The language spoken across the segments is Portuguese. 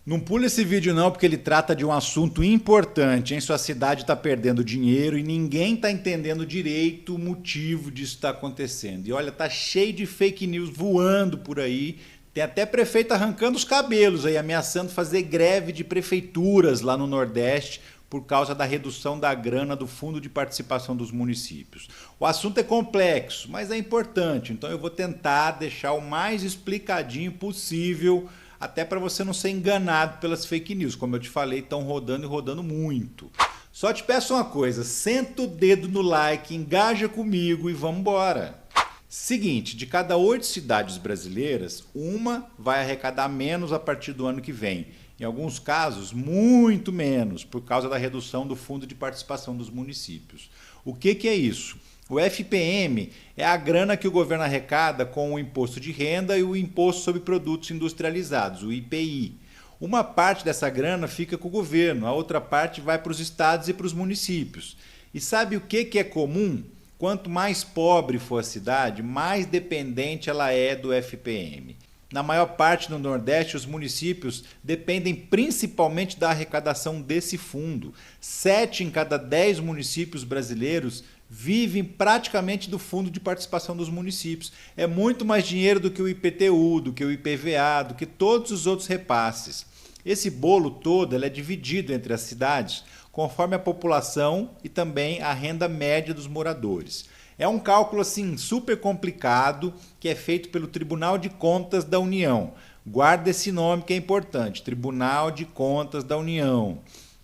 Não pula esse vídeo não, porque ele trata de um assunto importante, hein? Sua cidade está perdendo dinheiro e ninguém está entendendo direito o motivo disso estar acontecendo. E olha, tá cheio de fake news voando por aí. Tem até prefeito arrancando os cabelos aí, ameaçando fazer greve de prefeituras lá no Nordeste por causa da redução da grana do Fundo de Participação dos Municípios. O assunto é complexo, mas é importante, então eu vou tentar deixar o mais explicadinho possível, até para você não ser enganado pelas fake news. Como eu te falei, estão rodando e rodando muito. Só te peço uma coisa, senta o dedo no like, engaja comigo e vamos embora. Seguinte, de cada 8 cidades brasileiras, uma vai arrecadar menos a partir do ano que vem. Em alguns casos, muito menos, por causa da redução do Fundo de Participação dos Municípios. O que é isso? O FPM é a grana que o governo arrecada com o Imposto de Renda e o Imposto sobre Produtos Industrializados, o IPI. Uma parte dessa grana fica com o governo, a outra parte vai para os estados e para os municípios. E sabe o que é comum? Quanto mais pobre for a cidade, mais dependente ela é do FPM. Na maior parte do Nordeste, os municípios dependem principalmente da arrecadação desse fundo. 7 em cada 10 municípios brasileiros vivem praticamente do Fundo de Participação dos Municípios. É muito mais dinheiro do que o IPTU, do que o IPVA, do que todos os outros repasses. Esse bolo todo é dividido entre as cidades conforme a população e também a renda média dos moradores. É um cálculo assim super complicado que é feito pelo Tribunal de Contas da União. Guarda esse nome que é importante, Tribunal de Contas da União.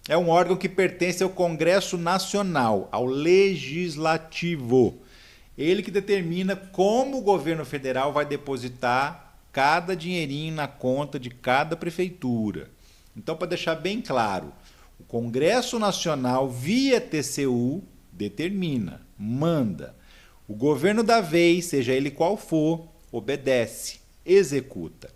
É um órgão que pertence ao Congresso Nacional, ao Legislativo. Ele que determina como o governo federal vai depositar cada dinheirinho na conta de cada prefeitura. Então, para deixar bem claro, o Congresso Nacional, via TCU, determina, manda. O governo da vez, seja ele qual for, obedece, executa.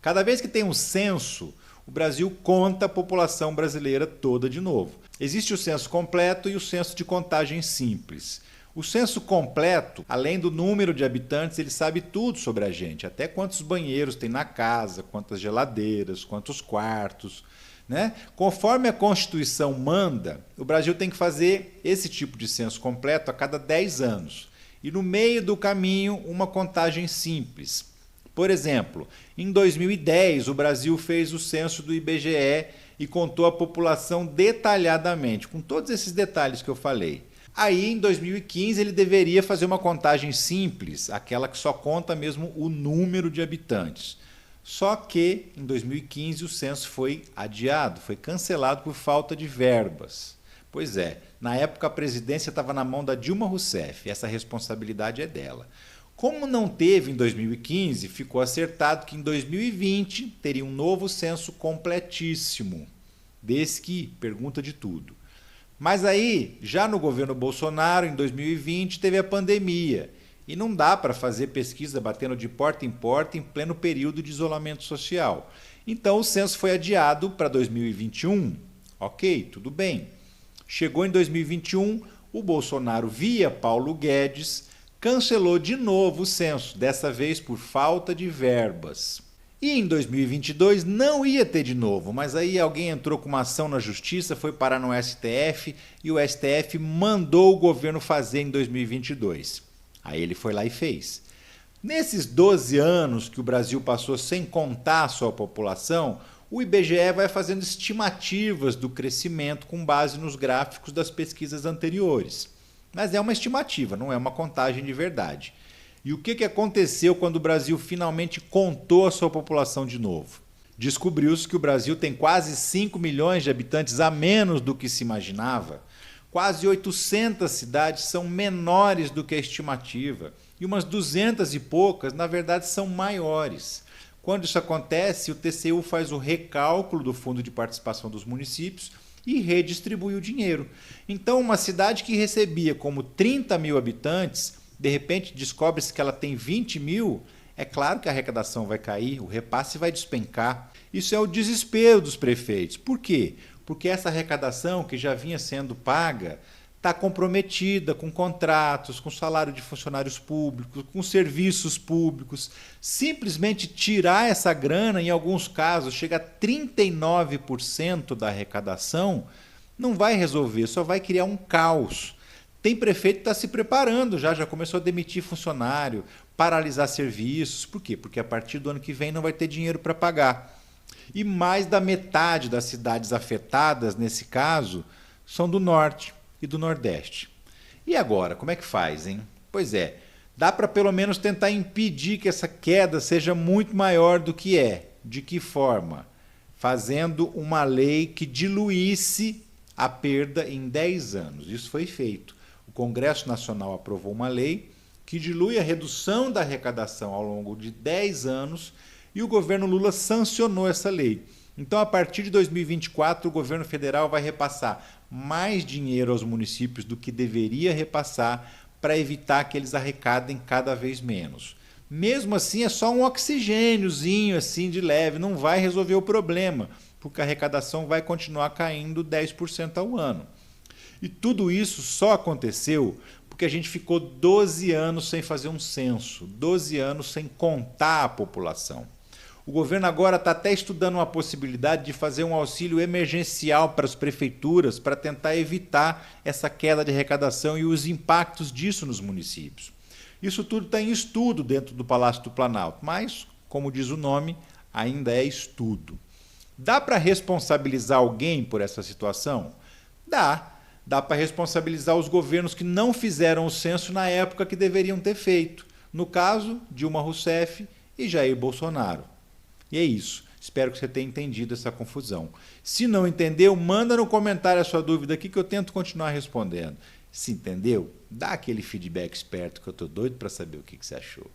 Cada vez que tem um censo, o Brasil conta a população brasileira toda de novo. Existe o censo completo e o censo de contagem simples. O censo completo, além do número de habitantes, ele sabe tudo sobre a gente, até quantos banheiros tem na casa, quantas geladeiras, quantos quartos, né? Conforme a Constituição manda, o Brasil tem que fazer esse tipo de censo completo a cada 10 anos. E no meio do caminho, uma contagem simples. Por exemplo, em 2010, o Brasil fez o censo do IBGE e contou a população detalhadamente, com todos esses detalhes que eu falei. Aí, em 2015, ele deveria fazer uma contagem simples, aquela que só conta mesmo o número de habitantes. Só que, em 2015, o censo foi adiado, foi cancelado por falta de verbas. Pois é, na época a presidência estava na mão da Dilma Rousseff, essa responsabilidade é dela. Como não teve em 2015, ficou acertado que em 2020 teria um novo censo completíssimo, desse que pergunta de tudo. Mas aí, já no governo Bolsonaro, em 2020, teve a pandemia. E não dá para fazer pesquisa batendo de porta em pleno período de isolamento social. Então o censo foi adiado para 2021. Ok, tudo bem. Chegou em 2021, o Bolsonaro, via Paulo Guedes, cancelou de novo o censo, dessa vez por falta de verbas. E em 2022 não ia ter de novo, mas aí alguém entrou com uma ação na justiça, foi parar no STF e o STF mandou o governo fazer em 2022. Aí ele foi lá e fez. Nesses 12 anos que o Brasil passou sem contar a sua população, o IBGE vai fazendo estimativas do crescimento com base nos gráficos das pesquisas anteriores. Mas é uma estimativa, não é uma contagem de verdade. E o que aconteceu quando o Brasil finalmente contou a sua população de novo? Descobriu-se que o Brasil tem quase 5 milhões de habitantes a menos do que se imaginava. Quase 800 cidades são menores do que a estimativa. E umas 200 e poucas, na verdade, são maiores. Quando isso acontece, o TCU faz o recálculo do Fundo de Participação dos Municípios e redistribui o dinheiro. Então, uma cidade que recebia como 30 mil habitantes, de repente descobre-se que ela tem 20 mil, é claro que a arrecadação vai cair, o repasse vai despencar. Isso é o desespero dos prefeitos. Por quê? Porque essa arrecadação que já vinha sendo paga está comprometida com contratos, com salário de funcionários públicos, com serviços públicos. Simplesmente tirar essa grana, em alguns casos, chega a 39% da arrecadação, não vai resolver, só vai criar um caos. Tem prefeito que está se preparando, já começou a demitir funcionário, paralisar serviços. Por quê? Porque a partir do ano que vem não vai ter dinheiro para pagar. E mais da metade das cidades afetadas, nesse caso, são do norte e do nordeste. E agora, como é que faz, hein? Pois é, dá para pelo menos tentar impedir que essa queda seja muito maior do que é. De que forma? Fazendo uma lei que diluísse a perda em 10 anos. Isso foi feito. O Congresso Nacional aprovou uma lei que dilui a redução da arrecadação ao longo de 10 anos e o governo Lula sancionou essa lei. Então, a partir de 2024, o governo federal vai repassar mais dinheiro aos municípios do que deveria repassar para evitar que eles arrecadem cada vez menos. Mesmo assim, é só um oxigêniozinho assim de leve, não vai resolver o problema, porque a arrecadação vai continuar caindo 10% ao ano. E tudo isso só aconteceu porque a gente ficou 12 anos sem fazer um censo, 12 anos sem contar a população. O governo agora está até estudando uma possibilidade de fazer um auxílio emergencial para as prefeituras para tentar evitar essa queda de arrecadação e os impactos disso nos municípios. Isso tudo está em estudo dentro do Palácio do Planalto, mas, como diz o nome, ainda é estudo. Dá para responsabilizar alguém por essa situação? Dá. Dá para responsabilizar os governos que não fizeram o censo na época que deveriam ter feito. No caso, Dilma Rousseff e Jair Bolsonaro. E é isso. Espero que você tenha entendido essa confusão. Se não entendeu, manda no comentário a sua dúvida aqui que eu tento continuar respondendo. Se entendeu, dá aquele feedback esperto que eu estou doido para saber o que você achou.